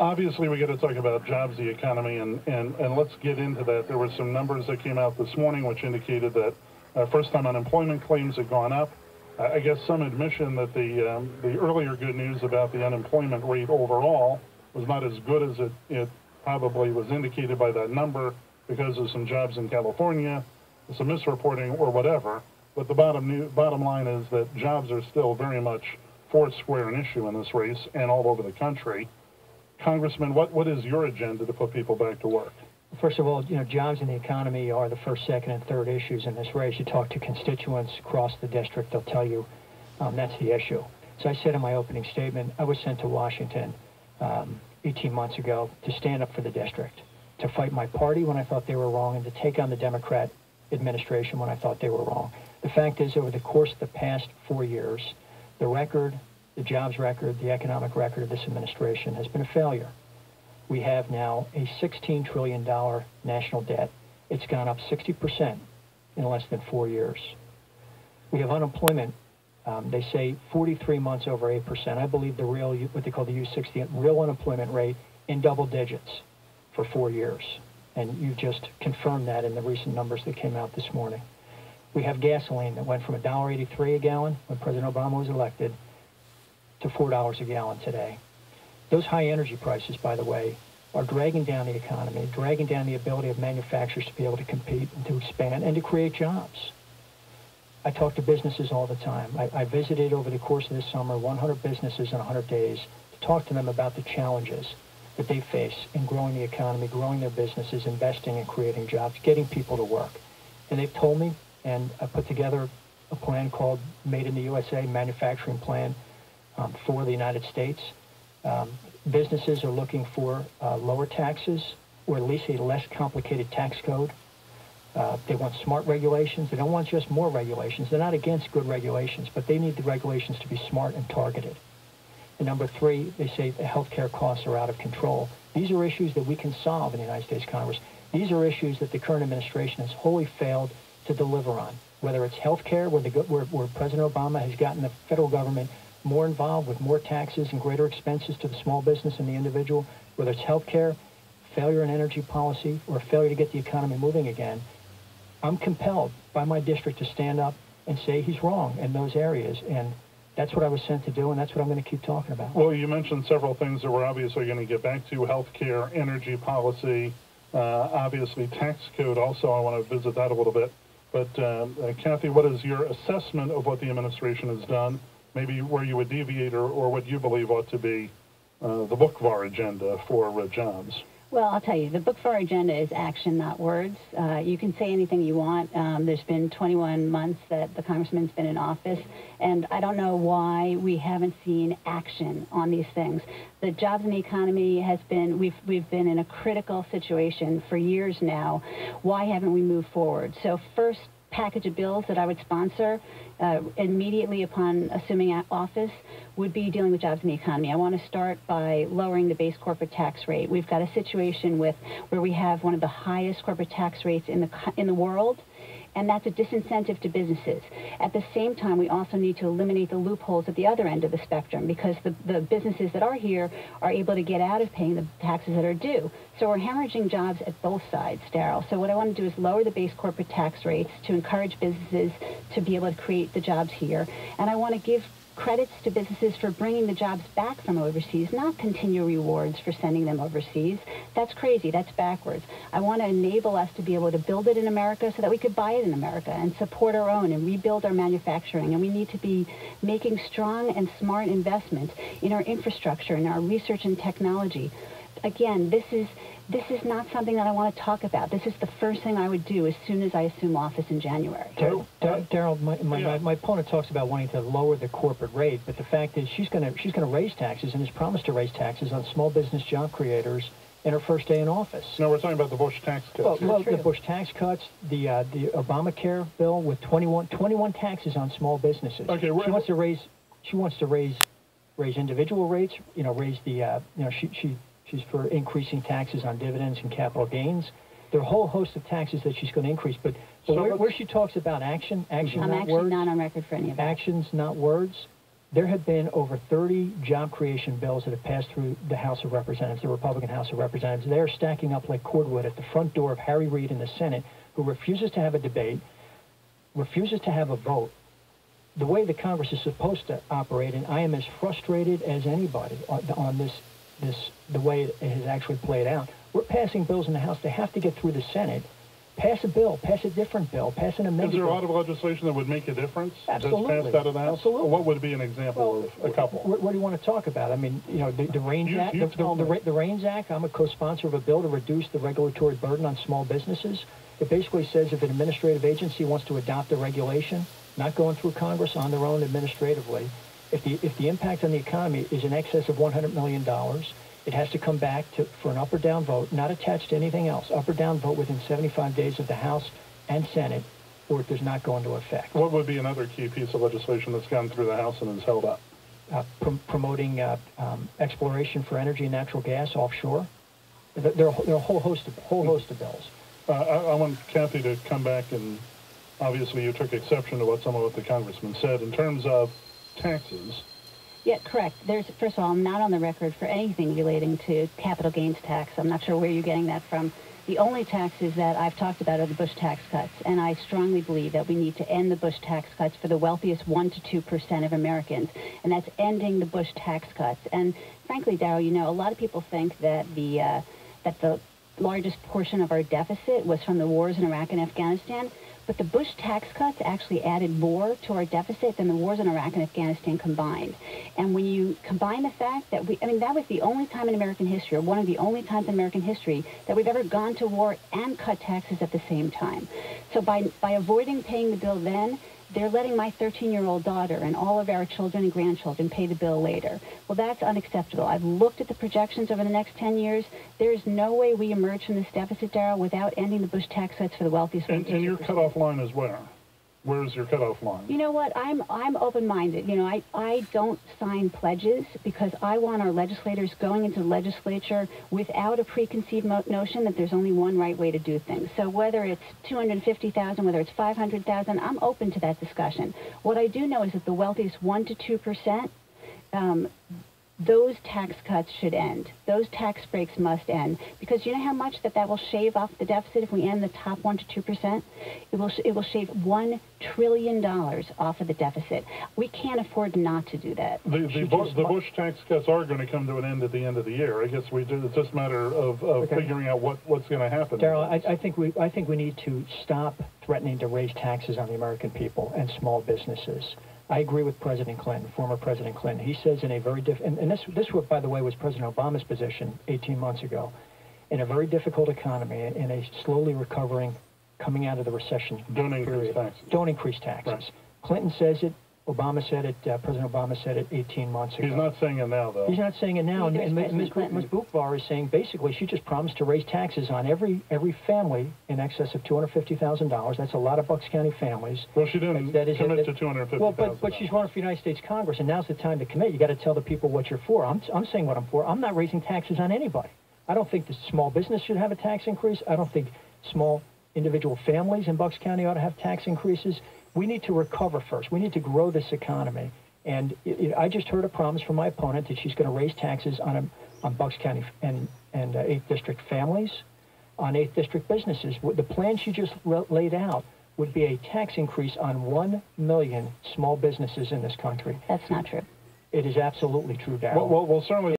Obviously, we got to talk about jobs, the economy, and let's get into that. There were some numbers that came out this morning which indicated that first-time unemployment claims had gone up. I guess some admission that the earlier good news about the unemployment rate overall was not as good as it probably was indicated by that number because of some jobs in California, some misreporting or whatever. But the bottom line is that jobs are still very much foursquare an issue in this race and all over the country. Congressman, what is your agenda to put people back to work? First of all, jobs and the economy are the first, second, and third issues in this race. You talk to constituents across the district, they'll tell you that's the issue. So I said in my opening statement, I was sent to Washington 18 months ago to stand up for the district, to fight my party when I thought they were wrong, and to take on the Democrat administration when I thought they were wrong. The fact is, over the course of the past 4 years, the jobs record, the economic record of this administration has been a failure. We have now a $16 trillion national debt. It's gone up 60% in less than 4 years. We have unemployment, they say 43 months over 8%. I believe the real, what they call the U60, real unemployment rate in double digits for 4 years. And you just confirmed that in the recent numbers that came out this morning. We have gasoline that went from $1.83 a gallon when President Obama was elected to $4 a gallon today. Those high energy prices, by the way, are dragging down the economy, dragging down the ability of manufacturers to be able to compete and to expand and to create jobs. I talk to businesses all the time. I visited over the course of this summer 100 businesses in 100 days to talk to them about the challenges that they face in growing the economy, growing their businesses, investing and creating jobs, getting people to work. And they've told me, and I put together a plan called Made in the USA, manufacturing plan for the United States. Businesses are looking for lower taxes, or at least a less complicated tax code. They want smart regulations. They don't want just more regulations. They're not against good regulations, but they need the regulations to be smart and targeted. And number three, they say the healthcare costs are out of control. These are issues that we can solve in the United States Congress. These are issues that the current administration has wholly failed to deliver on, whether it's healthcare, where President Obama has gotten the federal government more involved with more taxes and greater expenses to the small business and the individual, whether it's healthcare, failure in energy policy, or failure to get the economy moving again. I'm compelled by my district to stand up and say he's wrong in those areas, and that's what I was sent to do, and that's what I'm going to keep talking about. Well, you mentioned several things that we're obviously going to get back to: healthcare, energy policy, obviously tax code. Also, I want to visit that a little bit. But Kathy, what is your assessment of what the administration has done? Maybe where you would deviate, or what you believe ought to be the book of our agenda for jobs. Well, I'll tell you, the book for our agenda is action, not words. You can say anything you want. There's been 21 months that the Congressman's been in office, and I don't know why we haven't seen action on these things. The jobs and the economy has been, we've been in a critical situation for years now. Why haven't we moved forward? So first package of bills that I would sponsor immediately upon assuming office would be dealing with jobs and the economy. I want to start by lowering the base corporate tax rate. We've got a situation where we have one of the highest corporate tax rates in the world, and that's a disincentive to businesses. At the same time, we also need to eliminate the loopholes at the other end of the spectrum, because the businesses that are here are able to get out of paying the taxes that are due. So we're hemorrhaging jobs at both sides, Daryl. So what I want to do is lower the base corporate tax rates to encourage businesses to be able to create the jobs here. And I want to give credits to businesses for bringing the jobs back from overseas, not continue rewards for sending them overseas. That's crazy. That's backwards. I want to enable us to be able to build it in America so that we could buy it in America and support our own and rebuild our manufacturing. And we need to be making strong and smart investments in our infrastructure and our research and technology. Again, this is not something that I want to talk about. This is the first thing I would do as soon as I assume office in January. Daryl, my opponent talks about wanting to lower the corporate rate, but the fact is she's going to raise taxes and has promised to raise taxes on small business job creators in her first day in office. No, we're talking about the Bush tax cuts. Well, the Bush tax cuts, the Obamacare bill with 21 taxes on small businesses. Okay, she wants to raise individual rates. Raise the She's for increasing taxes on dividends and capital gains. There are a whole host of taxes that she's going to increase, but where she talks about action, not words. I'm actually not on record for any of that. Actions, not words. There have been over 30 job creation bills that have passed through the House of Representatives, the Republican House of Representatives. They are stacking up like cordwood at the front door of Harry Reid in the Senate, who refuses to have a debate, refuses to have a vote. The way the Congress is supposed to operate, and I am as frustrated as anybody on the way it has actually played out. We're passing bills in the House. They have to get through the Senate. Pass a bill, pass a different bill, pass an amendment. Is there a lot of legislation that would make a difference? Absolutely. That's passed out of the House? Absolutely. What would be an example of a couple? What do you want to talk about? I mean, you know, the REINS Act. The REINS Act. I'm a co-sponsor of a bill to reduce the regulatory burden on small businesses. It basically says if an administrative agency wants to adopt a regulation, not going through Congress, on their own administratively, if the impact on the economy is in excess of $100 million, it has to come back for an up or down vote, not attached to anything else. Up or down vote within 75 days of the House and Senate, or it does not go into effect. What would be another key piece of legislation that's gone through the House and is held up? Promoting exploration for energy and natural gas offshore. There are a whole host of bills. Mm-hmm. I want Kathy to come back, and obviously you took exception to some of what the Congressman said in terms of taxes. Yeah, correct. First of all, I'm not on the record for anything relating to capital gains tax. I'm not sure where you're getting that from. The only taxes that I've talked about are the Bush tax cuts, and I strongly believe that we need to end the Bush tax cuts for the wealthiest 1 to 2% of Americans, and that's ending the Bush tax cuts. And frankly, Darryl, you know, a lot of people think that the largest portion of our deficit was from the wars in Iraq and Afghanistan. But the Bush tax cuts actually added more to our deficit than the wars in Iraq and Afghanistan combined. And when you combine the fact that that was the only time in American history, or one of the only times in American history, that we've ever gone to war and cut taxes at the same time. So by avoiding paying the bill then, they're letting my 13-year-old daughter and all of our children and grandchildren pay the bill later. Well, that's unacceptable. I've looked at the projections over the next 10 years. There is no way we emerge from this deficit, Darryl, without ending the Bush tax cuts for the wealthiest. And your cutoff line is where? Where's your cutoff line? You know what? I'm open-minded. You know, I don't sign pledges because I want our legislators going into the legislature without a preconceived notion that there's only one right way to do things. So whether it's 250,000, whether it's 500,000, I'm open to that discussion. What I do know is that the wealthiest 1 to 2%, those tax cuts should end. Those tax breaks must end, because you know how much that will shave off the deficit if we end the top 1 to 2%? It will shave $1 trillion off of the deficit. We can't afford not to do that. The Bush tax cuts are going to come to an end at the end of the year. I guess it's just a matter of figuring out what's going to happen. Darryl, I think we need to stop threatening to raise taxes on the American people and small businesses. I agree with President Clinton, former President Clinton. He says in a very different, and this, by the way, was President Obama's position 18 months ago. In a very difficult economy, in a slowly recovering, coming out of the recession period, don't increase taxes. Right. Clinton says it. Obama said it. President Obama said it 18 months ago. He's not saying it now, though. He's not saying it now. And Ms. Buchvar is saying basically she just promised to raise taxes on every family in excess of $250,000. That's a lot of Bucks County families. Well, she didn't commit to $250,000. Well, but she's running for the United States Congress, and now's the time to commit. You got to tell the people what you're for. I'm saying what I'm for. I'm not raising taxes on anybody. I don't think the small business should have a tax increase. I don't think small individual families in Bucks County ought to have tax increases. We need to recover first. We need to grow this economy. And I just heard a promise from my opponent that she's going to raise taxes on Bucks County and 8th District families, on 8th District businesses. The plan she just laid out would be a tax increase on 1 million small businesses in this country. That's not true. It is absolutely true, Darryl. Well, certainly.